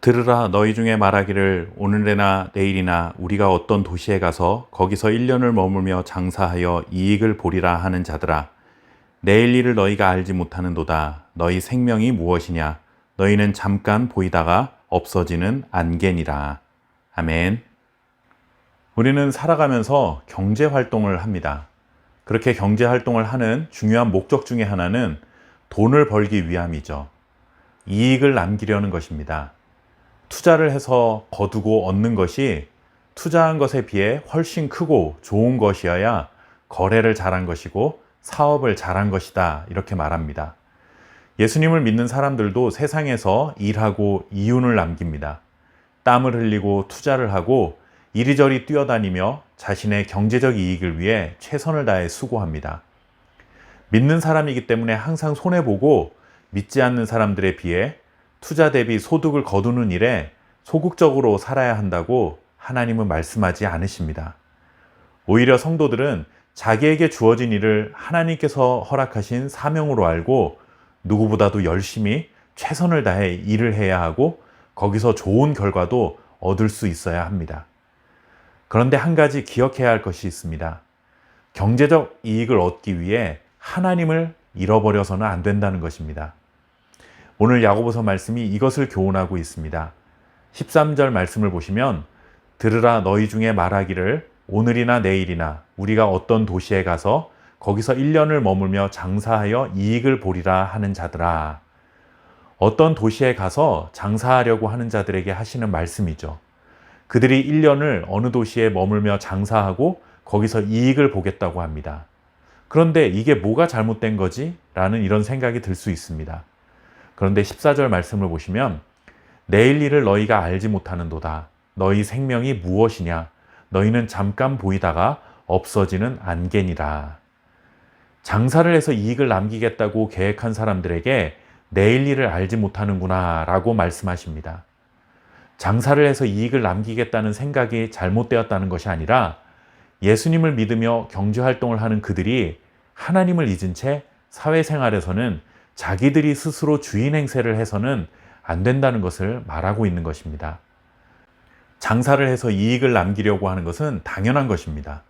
들으라 너희 중에 말하기를 오늘이나 내일이나 우리가 어떤 도시에 가서 거기서 1년을 머물며 장사하여 이익을 보리라 하는 자들아, 내일 일을 너희가 알지 못하는도다. 너희 생명이 무엇이냐? 너희는 잠깐 보이다가 없어지는 안개니라. 아멘. 우리는 살아가면서 경제 활동을 합니다. 그렇게 경제 활동을 하는 중요한 목적 중에 하나는 돈을 벌기 위함이죠. 이익을 남기려는 것입니다. 투자를 해서 거두고 얻는 것이 투자한 것에 비해 훨씬 크고 좋은 것이어야 거래를 잘한 것이고 사업을 잘한 것이다, 이렇게 말합니다. 예수님을 믿는 사람들도 세상에서 일하고 이윤을 남깁니다. 땀을 흘리고 투자를 하고 이리저리 뛰어다니며 자신의 경제적 이익을 위해 최선을 다해 수고합니다. 믿는 사람이기 때문에 항상 손해보고, 믿지 않는 사람들에 비해 투자 대비 소득을 거두는 일에 소극적으로 살아야 한다고 하나님은 말씀하지 않으십니다. 오히려 성도들은 자기에게 주어진 일을 하나님께서 허락하신 사명으로 알고 누구보다도 열심히 최선을 다해 일을 해야 하고, 거기서 좋은 결과도 얻을 수 있어야 합니다. 그런데 한 가지 기억해야 할 것이 있습니다. 경제적 이익을 얻기 위해 하나님을 잃어버려서는 안 된다는 것입니다. 오늘 야고보서 말씀이 이것을 교훈하고 있습니다. 13절 말씀을 보시면, 들으라 너희 중에 말하기를 오늘이나 내일이나 우리가 어떤 도시에 가서 거기서 1년을 머물며 장사하여 이익을 보리라 하는 자들아. 어떤 도시에 가서 장사하려고 하는 자들에게 하시는 말씀이죠. 그들이 1년을 어느 도시에 머물며 장사하고 거기서 이익을 보겠다고 합니다. 그런데 이게 뭐가 잘못된 거지? 라는 이런 생각이 들 수 있습니다. 그런데 14절 말씀을 보시면, 내일 일을 너희가 알지 못하는도다. 너희 생명이 무엇이냐? 너희는 잠깐 보이다가 없어지는 안개니라. 장사를 해서 이익을 남기겠다고 계획한 사람들에게 내일 일을 알지 못하는구나 라고 말씀하십니다. 장사를 해서 이익을 남기겠다는 생각이 잘못되었다는 것이 아니라, 예수님을 믿으며 경제활동을 하는 그들이 하나님을 잊은 채 사회생활에서는 자기들이 스스로 주인 행세를 해서는 안 된다는 것을 말하고 있는 것입니다. 장사를 해서 이익을 남기려고 하는 것은 당연한 것입니다.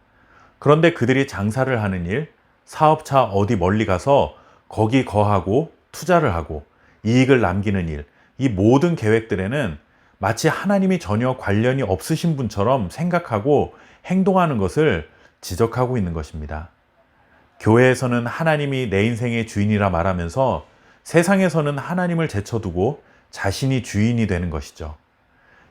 그런데 그들이 장사를 하는 일, 사업차 어디 멀리 가서 거기 거하고 투자를 하고 이익을 남기는 일, 이 모든 계획들에는 마치 하나님이 전혀 관련이 없으신 분처럼 생각하고 행동하는 것을 지적하고 있는 것입니다. 교회에서는 하나님이 내 인생의 주인이라 말하면서 세상에서는 하나님을 제쳐두고 자신이 주인이 되는 것이죠.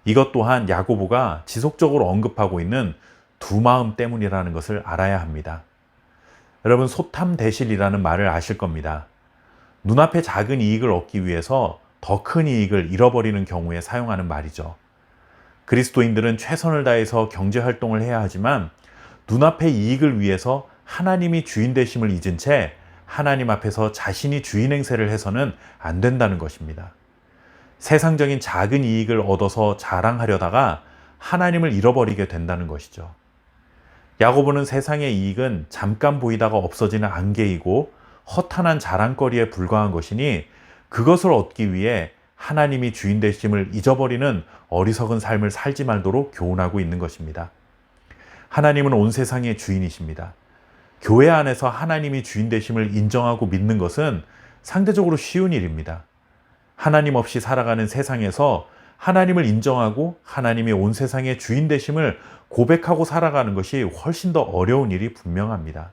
이것 또한 야고보가 지속적으로 언급하고 있는 두 마음 때문이라는 것을 알아야 합니다. 여러분, 소탐대실이라는 말을 아실 겁니다. 눈앞에 작은 이익을 얻기 위해서 더 큰 이익을 잃어버리는 경우에 사용하는 말이죠. 그리스도인들은 최선을 다해서 경제활동을 해야 하지만 눈앞의 이익을 위해서 하나님이 주인 되심을 잊은 채 하나님 앞에서 자신이 주인 행세를 해서는 안 된다는 것입니다. 세상적인 작은 이익을 얻어서 자랑하려다가 하나님을 잃어버리게 된다는 것이죠. 야고보는 세상의 이익은 잠깐 보이다가 없어지는 안개이고 허탄한 자랑거리에 불과한 것이니, 그것을 얻기 위해 하나님이 주인 되심을 잊어버리는 어리석은 삶을 살지 말도록 교훈하고 있는 것입니다. 하나님은 온 세상의 주인이십니다. 교회 안에서 하나님이 주인 되심을 인정하고 믿는 것은 상대적으로 쉬운 일입니다. 하나님 없이 살아가는 세상에서 하나님을 인정하고 하나님이 온 세상의 주인 되심을 고백하고 살아가는 것이 훨씬 더 어려운 일이 분명합니다.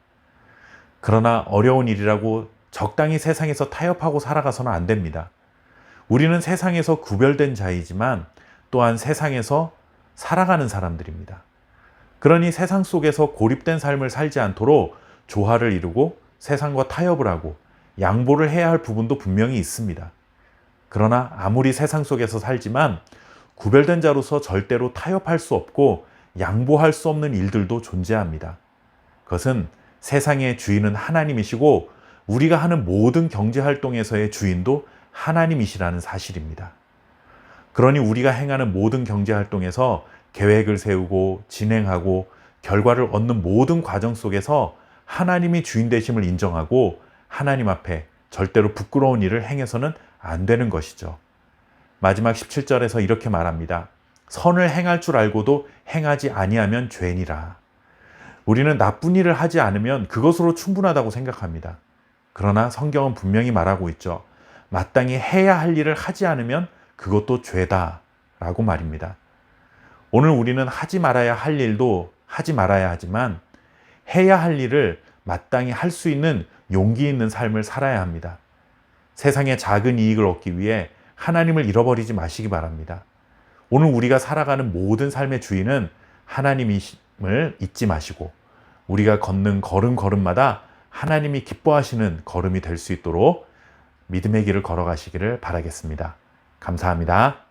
그러나 어려운 일이라고 적당히 세상에서 타협하고 살아가서는 안 됩니다. 우리는 세상에서 구별된 자이지만 또한 세상에서 살아가는 사람들입니다. 그러니 세상 속에서 고립된 삶을 살지 않도록 조화를 이루고 세상과 타협을 하고 양보를 해야 할 부분도 분명히 있습니다. 그러나 아무리 세상 속에서 살지만 구별된 자로서 절대로 타협할 수 없고 양보할 수 없는 일들도 존재합니다. 그것은 세상의 주인은 하나님이시고 우리가 하는 모든 경제활동에서의 주인도 하나님이시라는 사실입니다. 그러니 우리가 행하는 모든 경제활동에서 계획을 세우고 진행하고 결과를 얻는 모든 과정 속에서 하나님이 주인 되심을 인정하고 하나님 앞에 절대로 부끄러운 일을 행해서는 안 되는 것이죠. 마지막 17절에서 이렇게 말합니다. 선을 행할 줄 알고도 행하지 아니하면 죄니라. 우리는 나쁜 일을 하지 않으면 그것으로 충분하다고 생각합니다. 그러나 성경은 분명히 말하고 있죠. 마땅히 해야 할 일을 하지 않으면 그것도 죄다 라고 말입니다. 오늘 우리는 하지 말아야 할 일도 하지 말아야 하지만 해야 할 일을 마땅히 할 수 있는 용기 있는 삶을 살아야 합니다. 세상의 작은 이익을 얻기 위해 하나님을 잃어버리지 마시기 바랍니다. 오늘 우리가 살아가는 모든 삶의 주인은 하나님임을 잊지 마시고 우리가 걷는 걸음걸음마다 하나님이 기뻐하시는 걸음이 될 수 있도록 믿음의 길을 걸어가시기를 바라겠습니다. 감사합니다.